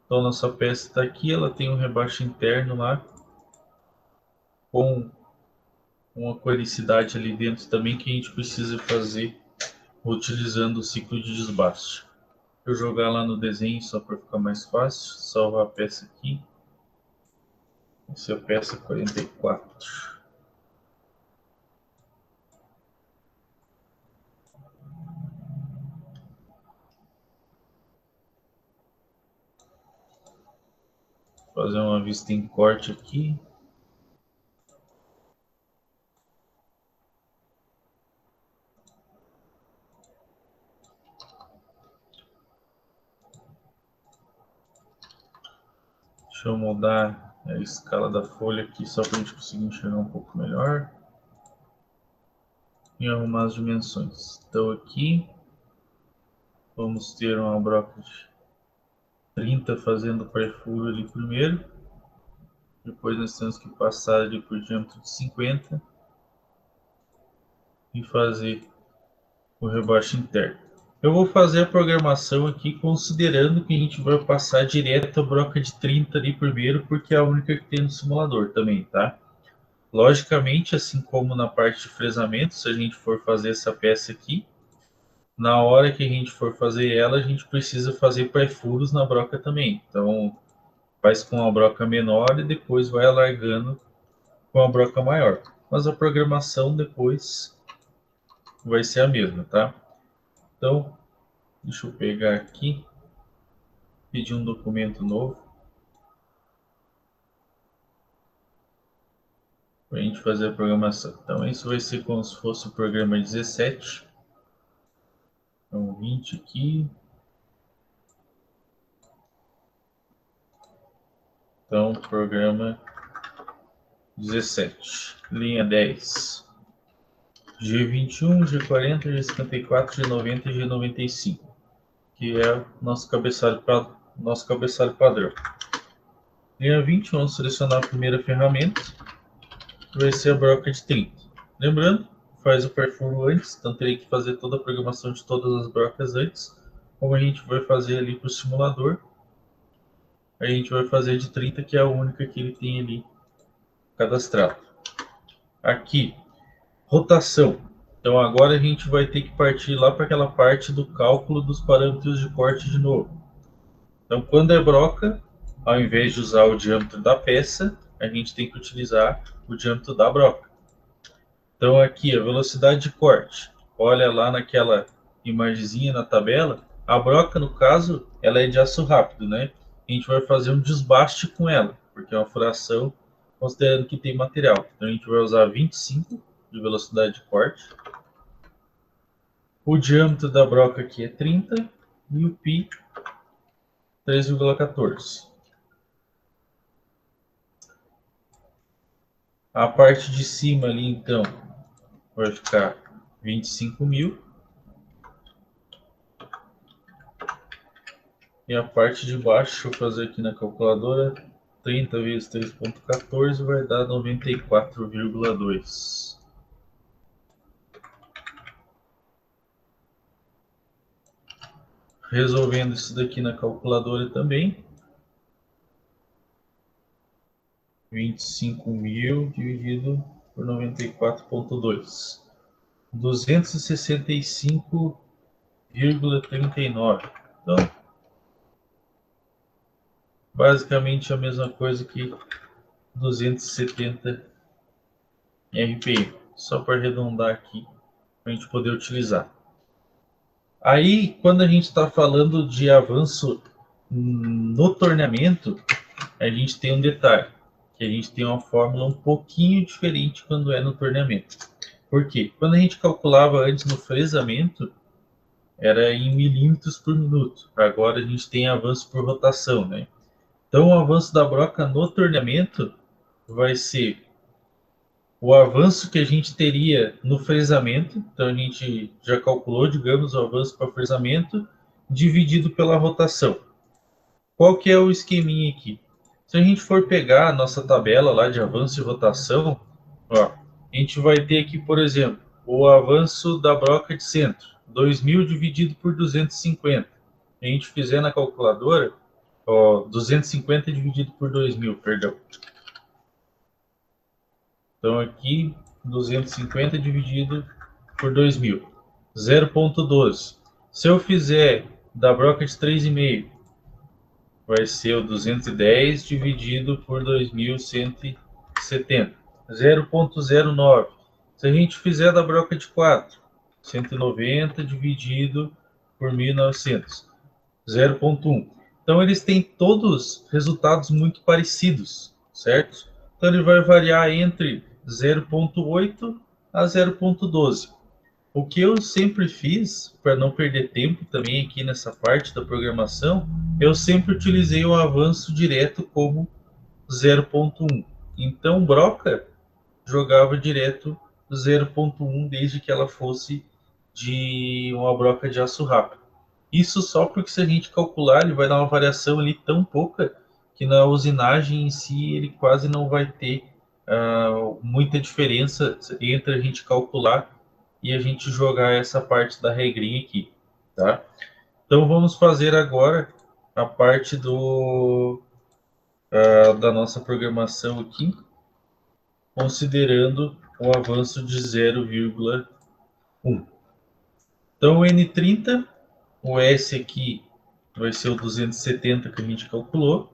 Então, nossa peça está aqui, ela tem um rebaixo interno lá, com uma coricidade ali dentro também que a gente precisa fazer utilizando o ciclo de desbaste. Vou jogar lá no desenho só para ficar mais fácil, salvar a peça aqui. Essa é a peça 44. Fazer uma vista em corte aqui. Deixa eu mudar a escala da folha aqui só para a gente conseguir enxergar um pouco melhor. E arrumar as dimensões. Então aqui vamos ter uma broca de 30 fazendo o perfuro ali primeiro. Depois nós temos que passar ali por diâmetro de 50 e fazer o rebaixo interno. Eu vou fazer a programação aqui considerando que a gente vai passar direto a broca de 30 ali primeiro, porque é a única que tem no simulador também, tá? Logicamente, assim como na parte de fresamento, se a gente for fazer essa peça aqui, na hora que a gente for fazer ela, a gente precisa fazer pré-furos na broca também. Então, faz com a broca menor e depois vai alargando com a broca maior. Mas a programação depois vai ser a mesma, tá? Então, deixa eu pegar aqui, pedir um documento novo para a gente fazer a programação. Então, isso vai ser como se fosse o programa 17. Então, 20 aqui. Então, programa 17, linha 10. G21, G40, G54, G90 e G95, que é o nosso cabeçalho padrão. Linha 20, vamos selecionar a primeira ferramenta, que vai ser a broca de 30. Lembrando, faz o perfuro antes, então teria que fazer toda a programação de todas as brocas antes. Como a gente vai fazer ali para o simulador, a gente vai fazer de 30, que é a única que ele tem ali cadastrado. Aqui, rotação. Então agora a gente vai ter que partir lá para aquela parte do cálculo dos parâmetros de corte de novo. Então quando é broca, ao invés de usar o diâmetro da peça, a gente tem que utilizar o diâmetro da broca. Então aqui a velocidade de corte. Olha lá naquela imagenzinha na tabela, a broca no caso, ela é de aço rápido, né? A gente vai fazer um desbaste com ela, porque é uma fração considerando que tem material. Então a gente vai usar 25 de velocidade de corte. O diâmetro da broca aqui é 30 e o π 3,14. A parte de cima ali então vai ficar 25.000 e a parte de baixo, deixa eu fazer aqui na calculadora, 30 vezes 3,14 vai dar 94,2. Resolvendo isso daqui na calculadora também, 25.000 dividido por 94,2. 265,39. Então, basicamente a mesma coisa que 270 RPM, só para arredondar aqui, para a gente poder utilizar. Aí, quando a gente está falando de avanço no torneamento, a gente tem um detalhe, que a gente tem uma fórmula um pouquinho diferente quando é no torneamento. Por quê? Quando a gente calculava antes no fresamento, era em milímetros por minuto. Agora a gente tem avanço por rotação, né? Então o avanço da broca no torneamento vai ser o avanço que a gente teria no fresamento. Então a gente já calculou, digamos, o avanço para fresamento dividido pela rotação. Qual que é o esqueminha aqui? Se a gente for pegar a nossa tabela lá de avanço e rotação, ó, a gente vai ter aqui, por exemplo, o avanço da broca de centro, 2.000 dividido por 250. Se a gente fizer na calculadora, 250 dividido por 2.000, perdão. Então aqui 250 dividido por 2.000, 0,12. Se eu fizer da broca de 3,5, vai ser o 210 dividido por 2.170, 0,09. Se a gente fizer da broca de 4, 190 dividido por 1.900, 0,1. Então eles têm todos resultados muito parecidos, certo? Então ele vai variar entre 0,8 a 0,12. O que eu sempre fiz, para não perder tempo também aqui nessa parte da programação, eu sempre utilizei o avanço direto como 0,1. Então, broca jogava direto 0,1 desde que ela fosse de uma broca de aço rápido. Isso só porque se a gente calcular, ele vai dar uma variação ali tão pouca que na usinagem em si ele quase não vai ter muita diferença entre a gente calcular e a gente jogar essa parte da regrinha aqui, tá? Então vamos fazer agora a parte da nossa programação aqui, considerando o avanço de 0,1. Então o N30, o S aqui vai ser o 270 que a gente calculou,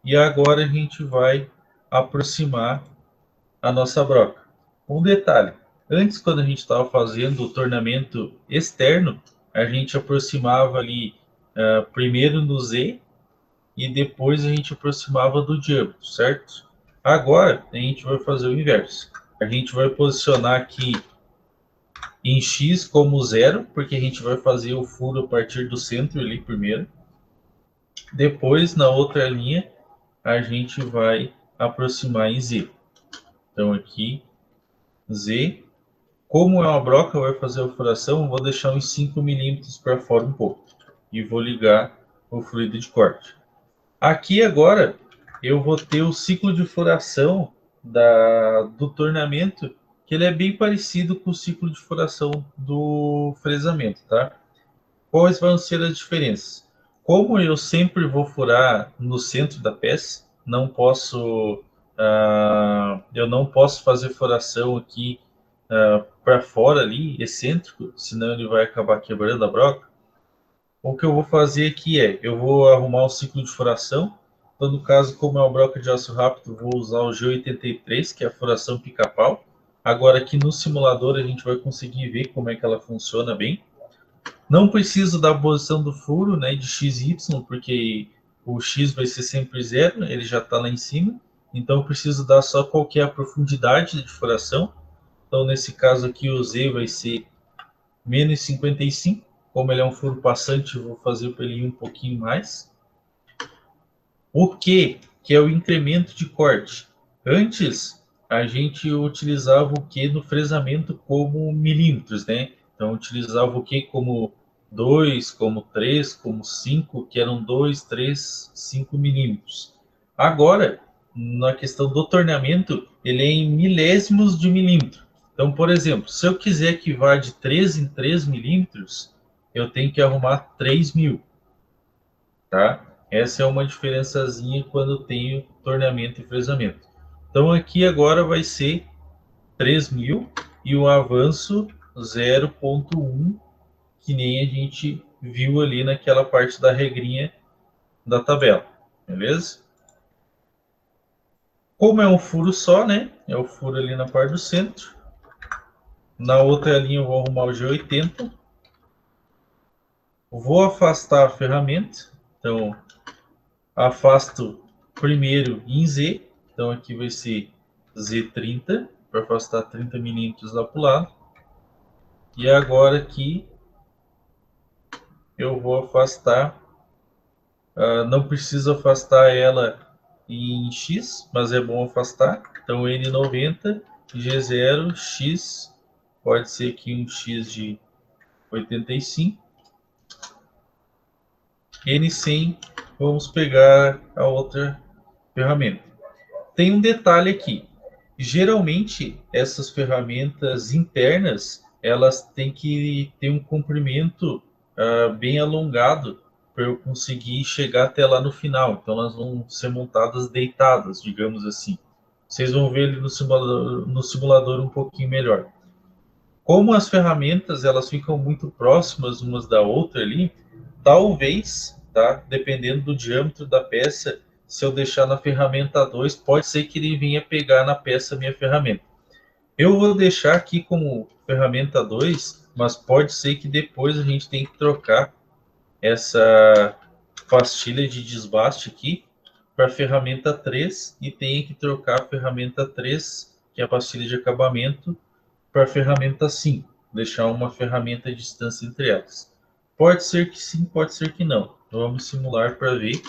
e agora a gente vai aproximar a nossa broca. Um detalhe, antes quando a gente estava fazendo o tornamento externo, a gente aproximava ali primeiro no Z e depois a gente aproximava do diâmetro, certo? Agora a gente vai fazer o inverso. A gente vai posicionar aqui em X como zero, porque a gente vai fazer o furo a partir do centro ali primeiro. Depois, na outra linha, a gente vai aproximar em Z. Então aqui, Z. Como é uma broca, vai fazer a furação, eu vou deixar uns 5 milímetros para fora um pouco. E vou ligar o fluido de corte. Aqui agora, eu vou ter o ciclo de furação do tornamento, que ele é bem parecido com o ciclo de furação do fresamento, tá? Quais vão ser as diferenças? Como eu sempre vou furar no centro da peça, eu não posso fazer furação aqui para fora ali, excêntrico, senão ele vai acabar quebrando a broca. O que eu vou fazer aqui eu vou arrumar o ciclo de furação. Então, no caso, como é uma broca de aço rápido, vou usar o G83, que é a furação pica-pau. Agora, aqui no simulador, a gente vai conseguir ver como é que ela funciona bem. Não preciso da posição do furo, né, de XY, porque o X vai ser sempre zero, ele já está lá em cima. Então, eu preciso dar só qual que é a profundidade de furação. Então, nesse caso aqui, o Z vai ser menos 55. Como ele é um furo passante, eu vou fazer para ele ir um pouquinho mais. O Q, que é o incremento de corte. Antes, a gente utilizava o Q no fresamento como milímetros, né? Então, utilizava o Q como 2, como 3, como 5, que eram 2, 3, 5 milímetros. Agora, na questão do torneamento, ele é em milésimos de milímetro. Então, por exemplo, se eu quiser que vá de 3 em 3 milímetros, eu tenho que arrumar 3.000, tá? Essa é uma diferençazinha quando eu tenho torneamento e fresamento. Então, aqui agora vai ser 3.000 e o avanço 0,1, que nem a gente viu ali naquela parte da regrinha da tabela, beleza? Como é um furo só, né? É o furo ali na parte do centro. Na outra linha eu vou arrumar o G80. Vou afastar a ferramenta. Então, afasto primeiro em Z. Então, aqui vai ser Z30, para afastar 30 milímetros lá para o lado. E agora aqui eu vou afastar. Não preciso afastar ela em X, mas é bom afastar. Então, N90, G0, X. Pode ser aqui um X de 85. N100, vamos pegar a outra ferramenta. Tem um detalhe aqui. Geralmente, essas ferramentas internas, elas têm que ter um comprimento bem alongado para eu conseguir chegar até lá no final. Então elas vão ser montadas deitadas, digamos assim. Vocês vão ver ele no simulador um pouquinho melhor. Como as ferramentas elas ficam muito próximas umas da outra ali, talvez, tá? Dependendo do diâmetro da peça, se eu deixar na ferramenta 2, pode ser que ele venha pegar na peça minha ferramenta. Eu vou deixar aqui como ferramenta 2, mas pode ser que depois a gente tenha que trocar essa pastilha de desbaste aqui para a ferramenta 3 e tenha que trocar a ferramenta 3, que é a pastilha de acabamento, para a ferramenta 5. Deixar uma ferramenta de distância entre elas. Pode ser que sim, pode ser que não. Vamos simular para ver.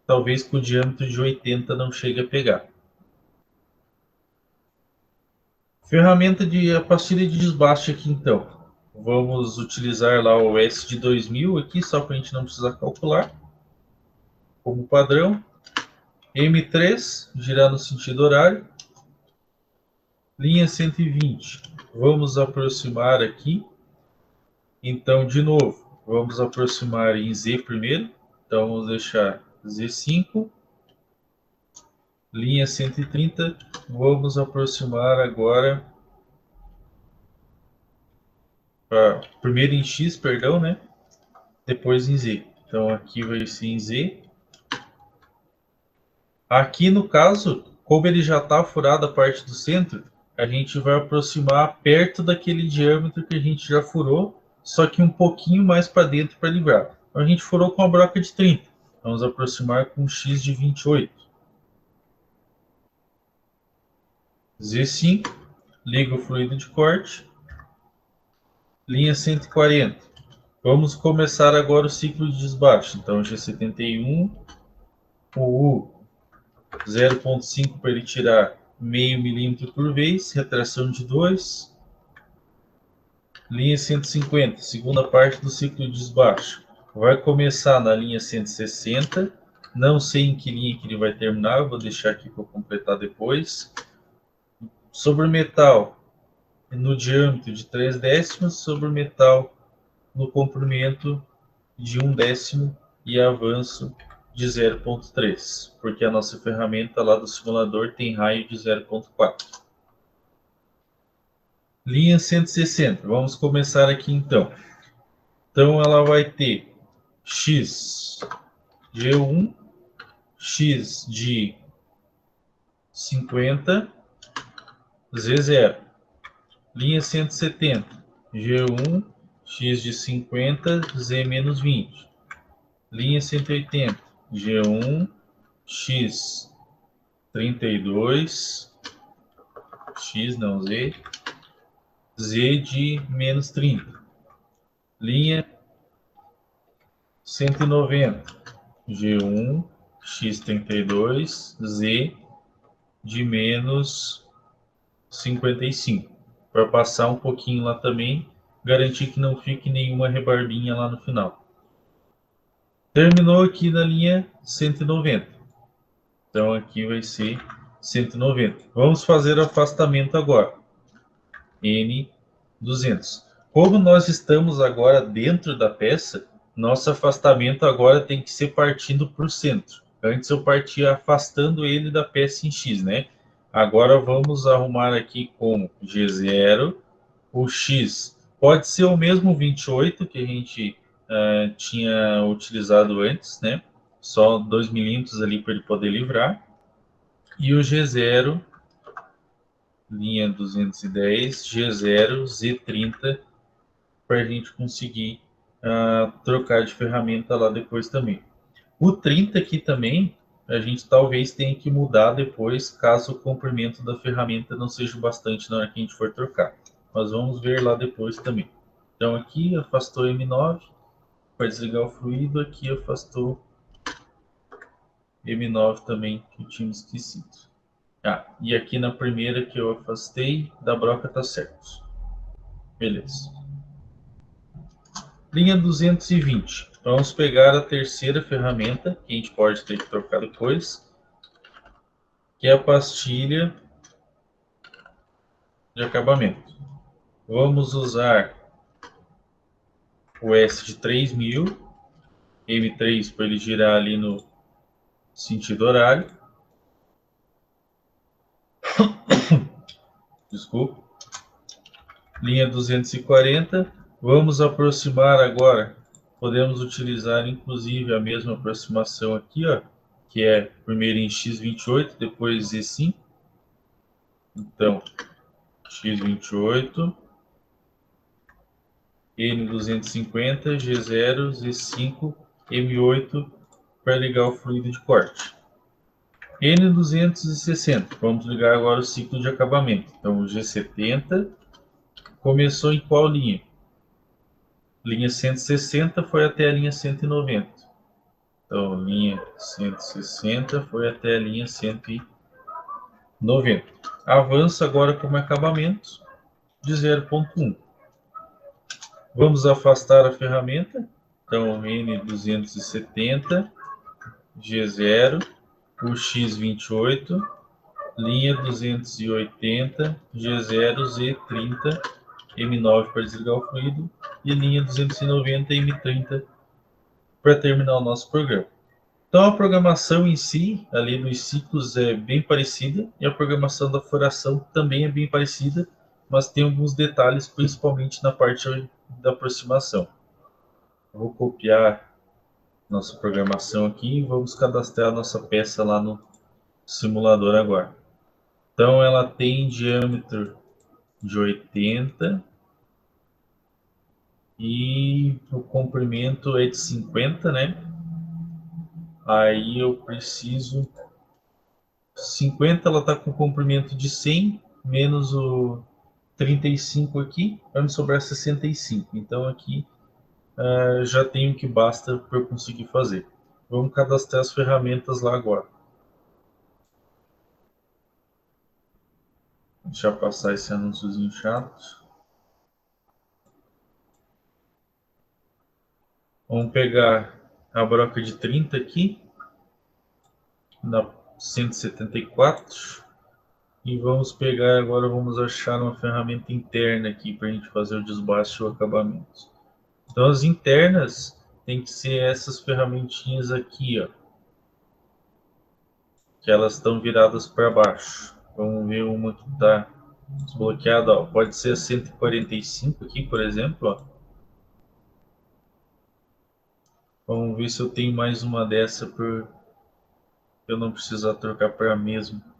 Talvez com o diâmetro de 80 não chegue a pegar. Ferramenta de a pastilha de desbaste aqui então. Vamos utilizar lá o S de 2000 aqui, só para a gente não precisar calcular. Como padrão. M3, girar no sentido horário. Linha 120. Vamos aproximar aqui. Então, de novo, vamos aproximar em Z primeiro. Então, vamos deixar Z5. Linha 130. Vamos aproximar agora primeiro em X, perdão, né? Depois em Z. Então, aqui vai ser em Z. Aqui, no caso, como ele já está furado a parte do centro, a gente vai aproximar perto daquele diâmetro que a gente já furou, só que um pouquinho mais para dentro para livrar. Então, a gente furou com a broca de 30. Vamos aproximar com X de 28. Z5, liga o fluido de corte. Linha 140. Vamos começar agora o ciclo de desbaste. Então, G71, o U 0,5 para ele tirar meio milímetro por vez, retração de 2. Linha 150, segunda parte do ciclo de desbaste. Vai começar na linha 160. Não sei em que linha que ele vai terminar, eu vou deixar aqui para completar depois. Sobre metal, no diâmetro de 3 décimos, sobre metal no comprimento de 1 décimo e avanço de 0,3, porque a nossa ferramenta lá do simulador tem raio de 0,4. Linha 160, vamos começar aqui então. Então ela vai ter X G1, X de 50, Z0. Linha 170, G1, X de 50, Z menos 20. Linha 180, G1, X 32, X não, Z, Z de menos 30. Linha 190, G1, X32, Z de menos 55. Para passar um pouquinho lá também, garantir que não fique nenhuma rebarbinha lá no final. Terminou aqui na linha 190. Então aqui vai ser 190. Vamos fazer o afastamento agora. N200. Como nós estamos agora dentro da peça, nosso afastamento agora tem que ser partindo para o centro. Antes eu partia afastando ele da peça em X, né? Agora vamos arrumar aqui com G0. O X pode ser o mesmo 28 que a gente tinha utilizado antes, né? Só 2 milímetros ali para ele poder livrar. E o G0, linha 210, G0, Z30, para a gente conseguir trocar de ferramenta lá depois também. O 30 aqui também, a gente talvez tenha que mudar depois, caso o comprimento da ferramenta não seja bastante na hora que a gente for trocar. Mas vamos ver lá depois também. Então aqui afastou M9, para desligar o fluido, aqui afastou M9 também, que eu tinha esquecido. E aqui na primeira que eu afastei, da broca tá certo. Beleza. Linha 220. Vamos pegar a terceira ferramenta, que a gente pode ter que trocar depois, que é a pastilha de acabamento. Vamos usar o S de 3000. M3 para ele girar ali no sentido horário. Desculpa. Linha 240. Vamos aproximar agora. Podemos utilizar inclusive a mesma aproximação aqui, ó, que é primeiro em x28, depois z5. Então, x28, N250, G0, Z5, M8 para ligar o fluido de corte. N260, vamos ligar agora o ciclo de acabamento. Então, o G70 começou em qual linha? Linha 160 foi até a linha 190. Então, linha 160 foi até a linha 190. Avança agora como acabamento de 0.1. Vamos afastar a ferramenta. Então, N270, G0, o X28, linha 280, G0, Z30, M9 para desligar o fluido e linha 290, M30 para terminar o nosso programa. Então, a programação em si, ali dos ciclos, é bem parecida e a programação da furação também é bem parecida, mas tem alguns detalhes, principalmente na parte da aproximação. Vou copiar nossa programação aqui e vamos cadastrar a nossa peça lá no simulador agora. Então, ela tem diâmetro de 80 e o comprimento é de 50, né? Aí eu preciso 50, ela está com comprimento de 100 menos o 35 aqui, vai me sobrar 65. Então aqui já tenho o que basta para eu conseguir fazer. Vamos cadastrar as ferramentas lá agora. Deixa eu passar esse anúnciozinho chato. Vamos pegar a broca de 30 aqui, na 174. E vamos pegar agora, vamos achar uma ferramenta interna aqui para a gente fazer o desbaste e o acabamento. Então as internas tem que ser essas ferramentinhas aqui, ó, que elas estão viradas para baixo. Vamos ver uma que está desbloqueada, ó. Pode ser a 145 aqui, por exemplo, ó. Vamos ver se eu tenho mais uma dessa para eu não precisar trocar para a mesma.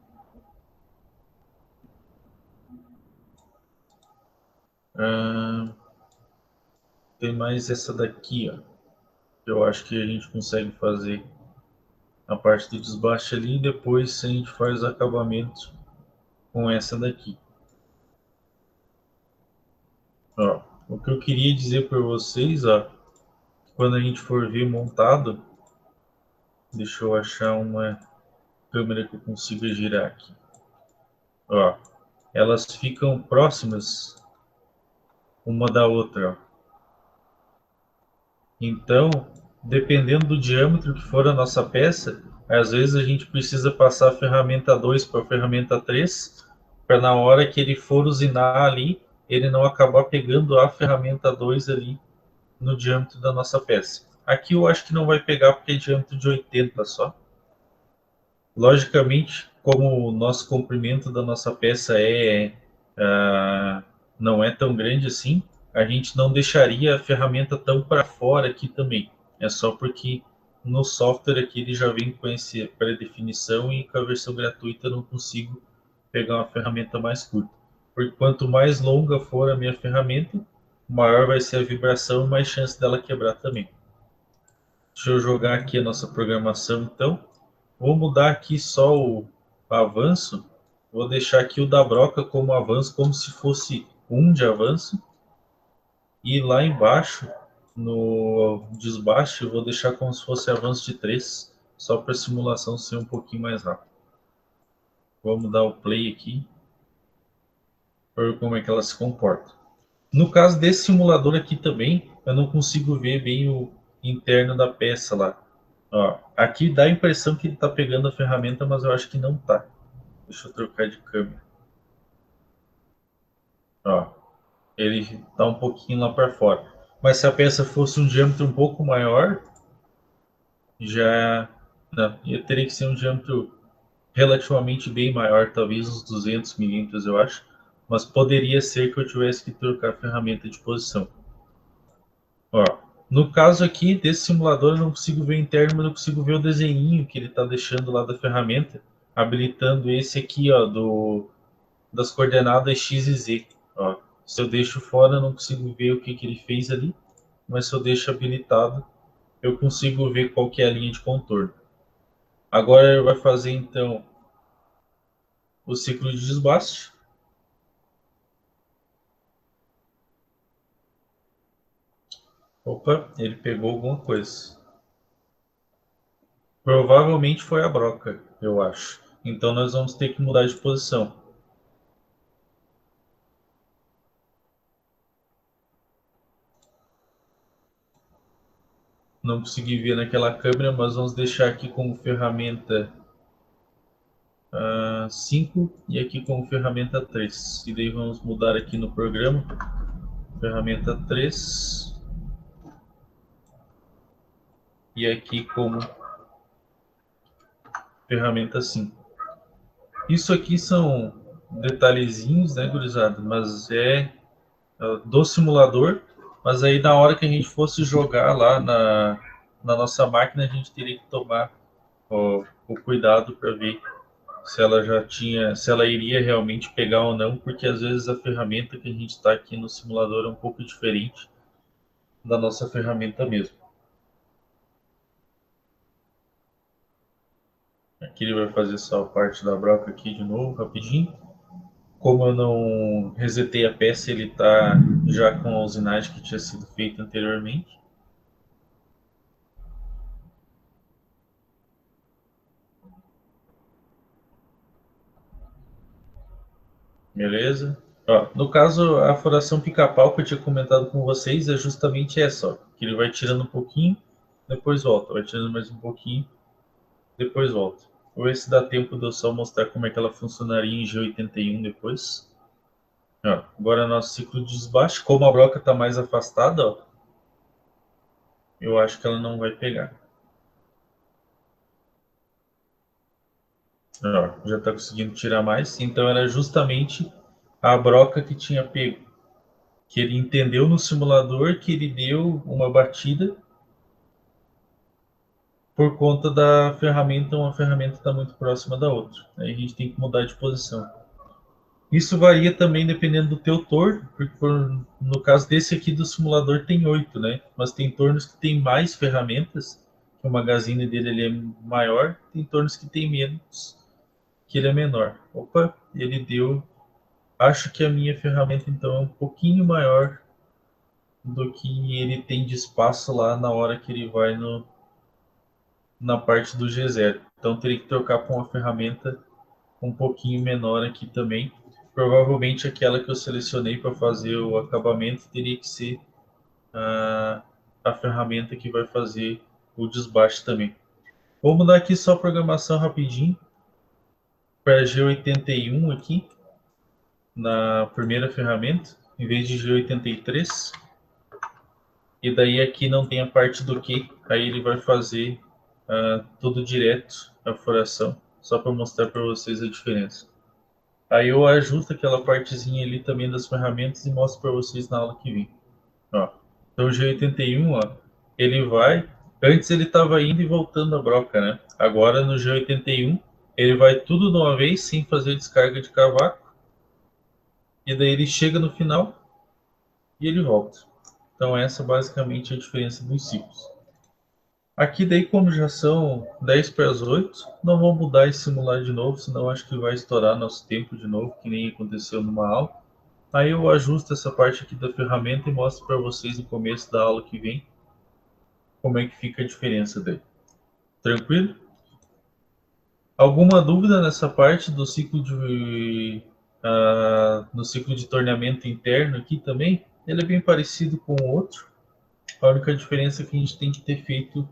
Tem mais essa daqui, ó. Eu acho que a gente consegue fazer a parte do desbaste ali e depois a gente faz o acabamento com essa daqui. Ó, o que eu queria dizer para vocês, ó, quando a gente for ver montado, deixa eu achar uma câmera que eu consiga girar aqui. Ó, elas ficam próximas uma da outra, ó. Então, dependendo do diâmetro que for a nossa peça, às vezes a gente precisa passar a ferramenta 2 para a ferramenta 3, para na hora que ele for usinar ali, ele não acabar pegando a ferramenta 2 ali no diâmetro da nossa peça. Aqui eu acho que não vai pegar porque é diâmetro de 80 só. Logicamente, como o nosso comprimento da nossa peça não é tão grande assim, a gente não deixaria a ferramenta tão para fora aqui também. É só porque no software aqui ele já vem com essa pré-definição e com a versão gratuita eu não consigo pegar uma ferramenta mais curta. Porque quanto mais longa for a minha ferramenta, maior vai ser a vibração e mais chance dela quebrar também. Deixa eu jogar aqui a nossa programação então. Vou mudar aqui só o avanço. Vou deixar aqui o da broca como avanço, como se fosse 1 de avanço. E lá embaixo, no desbaste, eu vou deixar como se fosse avanço de 3, só para a simulação ser um pouquinho mais rápida. Vamos dar o play aqui, para ver como é que ela se comporta. No caso desse simulador aqui também, eu não consigo ver bem o interno da peça lá. Ó, aqui dá a impressão que ele está pegando a ferramenta, mas eu acho que não está. Deixa eu trocar de câmera. Ó, ele está um pouquinho lá para fora. Mas se a peça fosse um diâmetro um pouco maior, já não, teria que ser um diâmetro relativamente bem maior, talvez uns 200 milímetros, eu acho. Mas poderia ser que eu tivesse que trocar a ferramenta de posição. Ó, no caso aqui desse simulador, eu não consigo ver o interno, mas eu consigo ver o desenho que ele está deixando lá da ferramenta, habilitando esse aqui, ó, das coordenadas x e z. Ó, se eu deixo fora, eu não consigo ver o que ele fez ali, mas se eu deixo habilitado, eu consigo ver qual que é a linha de contorno. Agora ele vai fazer então o ciclo de desbaste. Opa, ele pegou alguma coisa. Provavelmente foi a broca, eu acho. Então nós vamos ter que mudar de posição. Não consegui ver naquela câmera, mas vamos deixar aqui como ferramenta 5 e aqui como ferramenta 3. E daí vamos mudar aqui no programa, ferramenta 3 e aqui como ferramenta 5. Isso aqui são detalhezinhos, né, gurizada? Mas do simulador. Mas aí na hora que a gente fosse jogar lá na nossa máquina, a gente teria que tomar o cuidado para ver se ela já tinha, se ela iria realmente pegar ou não, porque às vezes a ferramenta que a gente está aqui no simulador é um pouco diferente da nossa ferramenta mesmo. Aqui ele vai fazer só a parte da broca aqui de novo, rapidinho. Como eu não resetei a peça, ele está já com a usinagem que tinha sido feita anteriormente. Beleza? Ó, no caso, a furação pica-pau que eu tinha comentado com vocês é justamente essa, ó, que ele vai tirando um pouquinho, depois volta, vai tirando mais um pouquinho, depois volta. Vou ver se dá tempo de eu só mostrar como é que ela funcionaria em G81 depois. Ó, agora nosso ciclo de desbaste, como a broca está mais afastada, ó, eu acho que ela não vai pegar. Ó, já está conseguindo tirar mais, então era justamente a broca que tinha pego, que ele entendeu no simulador que ele deu uma batida por conta da ferramenta, uma ferramenta está muito próxima da outra. Aí a gente tem que mudar de posição. Isso varia também dependendo do teu torno, porque no caso desse aqui do simulador tem 8, né? Mas tem tornos que tem mais ferramentas, que o magazine dele ele é maior, tem tornos que tem menos, que ele é menor. Opa, ele deu. Acho que a minha ferramenta então é um pouquinho maior do que ele tem de espaço lá na hora que ele vai na parte do G0. Então teria que trocar para uma ferramenta um pouquinho menor aqui também. Provavelmente aquela que eu selecionei para fazer o acabamento teria que ser a ferramenta que vai fazer o desbaste também. Vou mudar aqui só a programação rapidinho para G81 aqui na primeira ferramenta, em vez de G83. E daí aqui não tem a parte do que, aí ele vai fazer tudo direto a furação, só para mostrar para vocês a diferença. Aí eu ajusto aquela partezinha ali também das ferramentas e mostro para vocês na aula que vem. Ó, então o G81, ó, ele vai. Antes ele estava indo e voltando a broca, né? Agora no G81 ele vai tudo de uma vez sem fazer descarga de cavaco. E daí ele chega no final e ele volta. Então essa basicamente é a diferença dos ciclos. Aqui daí como já são 10 para as 8, não vou mudar e simular de novo, senão acho que vai estourar nosso tempo de novo, que nem aconteceu numa aula. Aí eu ajusto essa parte aqui da ferramenta e mostro para vocês no começo da aula que vem como é que fica a diferença dele. Tranquilo? Alguma dúvida nessa parte do ciclo no ciclo de torneamento interno aqui também? Ele é bem parecido com o outro. A única diferença é que a gente tem que ter feito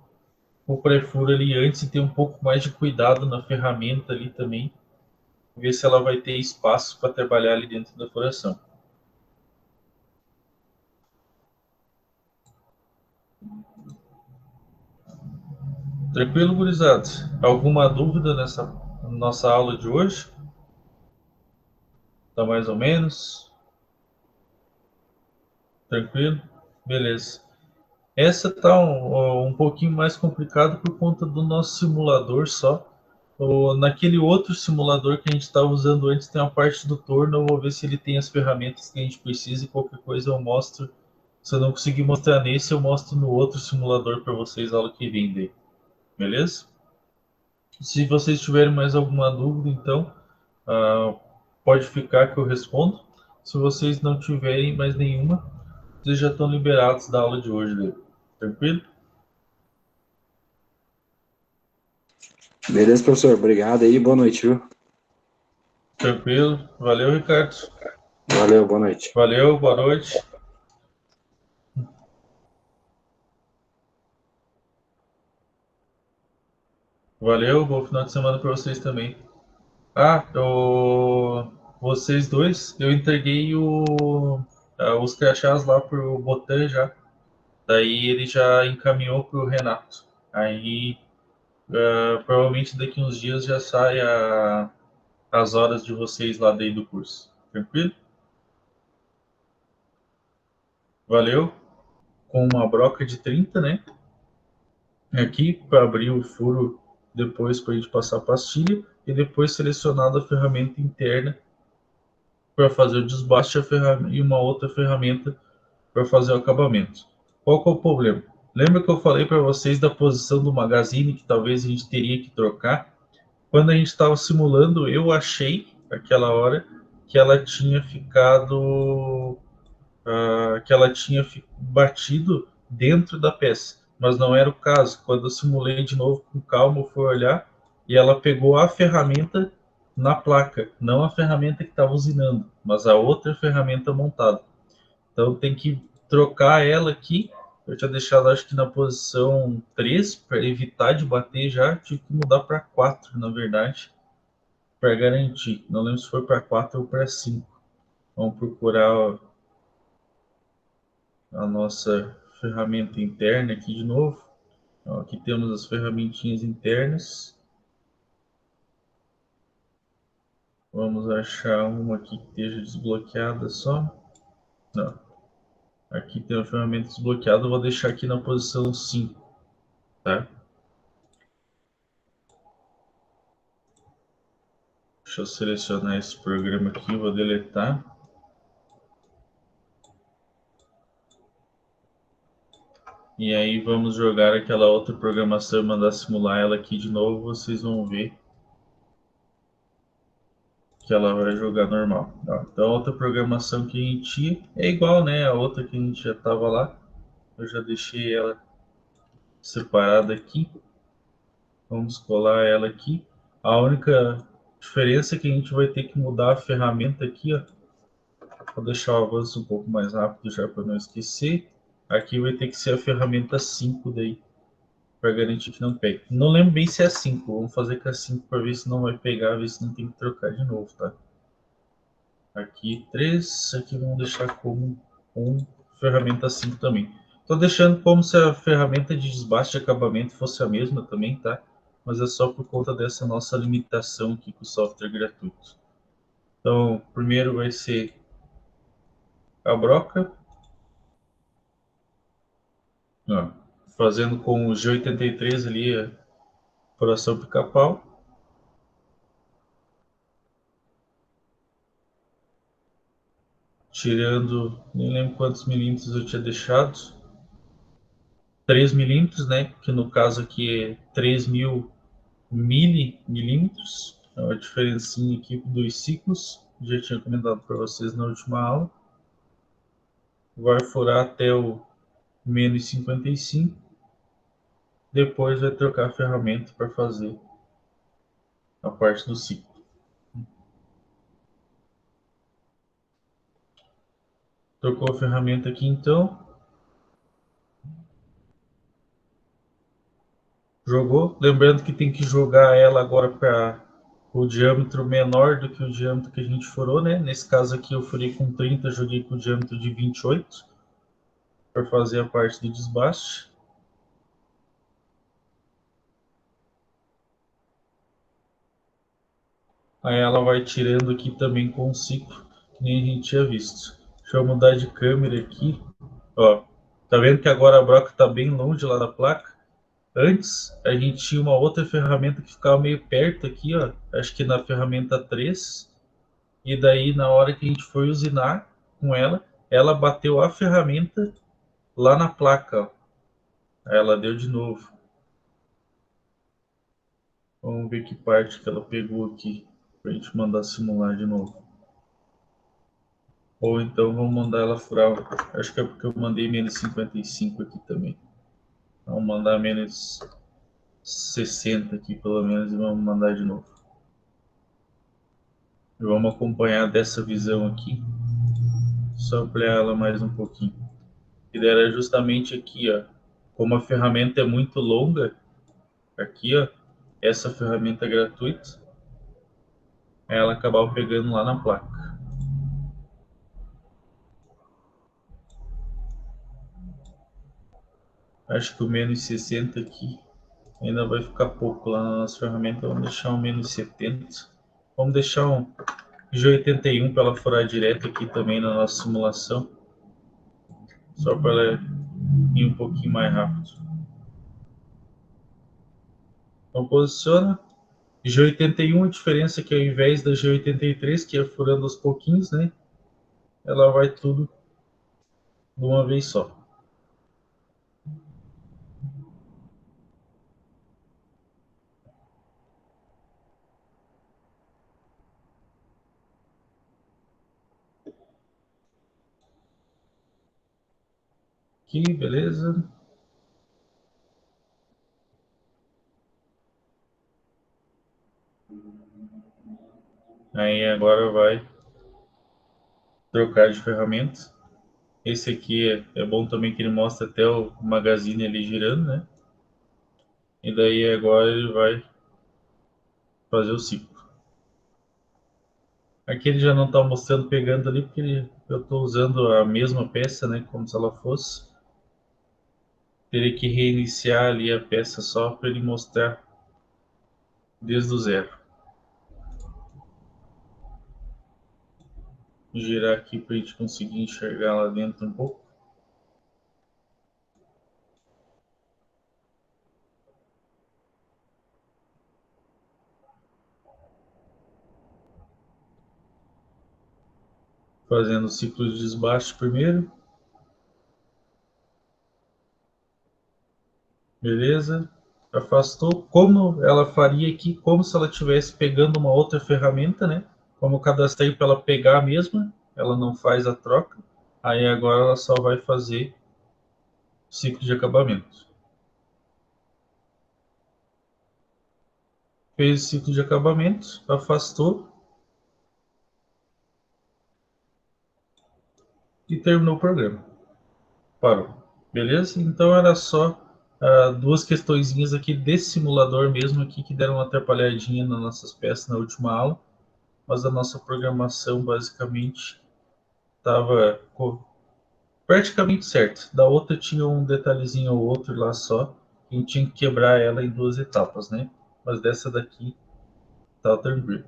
o pré-furo ali antes e ter um pouco mais de cuidado na ferramenta ali também, ver se ela vai ter espaço para trabalhar ali dentro da furação. Tranquilo, gurizados? Alguma dúvida nessa nossa aula de hoje? Tá mais ou menos? Tranquilo? Beleza. Essa tá um pouquinho mais complicada por conta do nosso simulador só. Naquele outro simulador que a gente estava usando antes tem a parte do torno. Eu vou ver se ele tem as ferramentas que a gente precisa e qualquer coisa eu mostro. Se eu não conseguir mostrar nesse, eu mostro no outro simulador para vocês a aula que vem daí. Beleza? Se vocês tiverem mais alguma dúvida, então, pode ficar que eu respondo. Se vocês não tiverem mais nenhuma, vocês já estão liberados da aula de hoje daí. Tranquilo? Beleza, professor. Obrigado aí. Boa noite, viu? Tranquilo. Valeu, Ricardo. Valeu, boa noite. Valeu, boa noite. Valeu, bom final de semana para vocês também. Vocês dois, eu entreguei os crachás lá pro Botan já. Daí ele já encaminhou pro Renato. Aí provavelmente daqui uns dias já sai as horas de vocês lá daí do curso. Tranquilo? Valeu. Com uma broca de 30, né? Aqui para abrir o furo depois para a gente passar a pastilha e depois selecionada a ferramenta interna para fazer o desbaste e uma outra ferramenta para fazer o acabamento. Qual que é o problema? Lembra que eu falei para vocês da posição do magazine que talvez a gente teria que trocar? Quando a gente estava simulando, eu achei aquela hora que ela tinha ficado que ela tinha batido dentro da peça, mas não era o caso. Quando eu simulei de novo com calma, eu fui olhar e ela pegou a ferramenta na placa, não a ferramenta que estava usinando, mas a outra ferramenta montada. Então tem que trocar ela aqui. Eu tinha deixado acho que na posição 3 para evitar de bater já, tive que mudar para 4, na verdade, para garantir. Não lembro se foi para 4 ou para 5. Vamos procurar a nossa ferramenta interna aqui de novo. Então, aqui temos as ferramentinhas internas. Vamos achar uma aqui que esteja desbloqueada só. Não. Aqui tem a ferramenta desbloqueada, eu vou deixar aqui na posição 5, tá? Deixa eu selecionar esse programa aqui, vou deletar. E aí vamos jogar aquela outra programação e mandar simular ela aqui de novo, vocês vão ver que ela vai jogar normal. Tá? Então a outra programação que a gente tinha é igual, né? A outra que a gente já estava lá. Eu já deixei ela separada aqui. Vamos colar ela aqui. A única diferença é que a gente vai ter que mudar a ferramenta aqui, ó. Vou deixar o avanço um pouco mais rápido já para não esquecer. Aqui vai ter que ser a ferramenta 5 daí, para garantir que não pegue. Não lembro bem se é 5. Vamos fazer com a 5 para ver se não vai pegar, ver se não tem que trocar de novo, tá? Aqui 3, aqui vamos deixar como ferramenta 5 também. Estou deixando como se a ferramenta de desbaste e acabamento fosse a mesma também, tá? Mas é só por conta dessa nossa limitação aqui com o software gratuito. Então, primeiro vai ser a broca. Ó, fazendo com o G83 ali a furação pica-pau. Tirando, nem lembro quantos milímetros eu tinha deixado. 3 milímetros, né? Que no caso aqui é 3.000 milímetros. É uma diferencinha aqui dos ciclos. Já tinha comentado para vocês na última aula. Vai furar até o menos 55. Depois vai trocar a ferramenta para fazer a parte do ciclo. Trocou a ferramenta aqui então. Jogou. Lembrando que tem que jogar ela agora para o diâmetro menor do que o diâmetro que a gente furou, né? Nesse caso aqui eu furei com 30, joguei com o diâmetro de 28 para fazer a parte do desbaste. Aí ela vai tirando aqui também com o ciclo, que nem a gente tinha visto. Deixa eu mudar de câmera aqui. Ó, tá vendo que agora a broca tá bem longe lá da placa? Antes, a gente tinha uma outra ferramenta que ficava meio perto aqui, ó. Acho que na ferramenta 3. E daí, na hora que a gente foi usinar com ela, ela bateu a ferramenta lá na placa, ó. Aí ela deu de novo. Vamos ver que parte que ela pegou aqui, pra gente mandar simular de novo. Ou então vamos mandar ela furar. Acho que é porque eu mandei menos 55 aqui também. Vamos mandar menos 60 aqui pelo menos e vamos mandar de novo. E vamos acompanhar dessa visão aqui. Só ampliar ela mais um pouquinho. E daí era justamente aqui, ó. Como a ferramenta é muito longa, aqui, ó, essa ferramenta é gratuita, ela acabava pegando lá na placa. Acho que o menos 60 aqui ainda vai ficar pouco lá na nossa ferramenta. Vamos deixar um menos 70. Vamos deixar um G81 para ela furar direto aqui também na nossa simulação. Só para ela ir um pouquinho mais rápido. Então posiciona. G81, a diferença é que ao invés da G83, que é furando aos pouquinhos, né? Ela vai tudo de uma vez só. Aqui, beleza. Aí agora vai trocar de ferramenta. Esse aqui é bom também que ele mostra até o magazine ali girando, né? E daí agora ele vai fazer o ciclo. Aqui ele já não está mostrando pegando ali porque eu estou usando a mesma peça, né? Como se ela fosse. Teria que reiniciar ali a peça só para ele mostrar desde o zero. Vou girar aqui para a gente conseguir enxergar lá dentro um pouco. Fazendo o ciclo de desbaste primeiro. Beleza. Afastou. Como ela faria aqui, como se ela estivesse pegando uma outra ferramenta, né? Como eu cadastrei para ela pegar a mesma, ela não faz a troca. Aí agora ela só vai fazer ciclo de acabamento. Fez o ciclo de acabamento, afastou e terminou o programa. Parou. Beleza? Então era só duas questõezinhas aqui desse simulador mesmo aqui que deram uma atrapalhadinha nas nossas peças na última aula, mas a nossa programação basicamente estava praticamente certa. Da outra tinha um detalhezinho ou outro lá só, a gente tinha que quebrar ela em duas etapas, né? Mas dessa daqui tá tranquilo.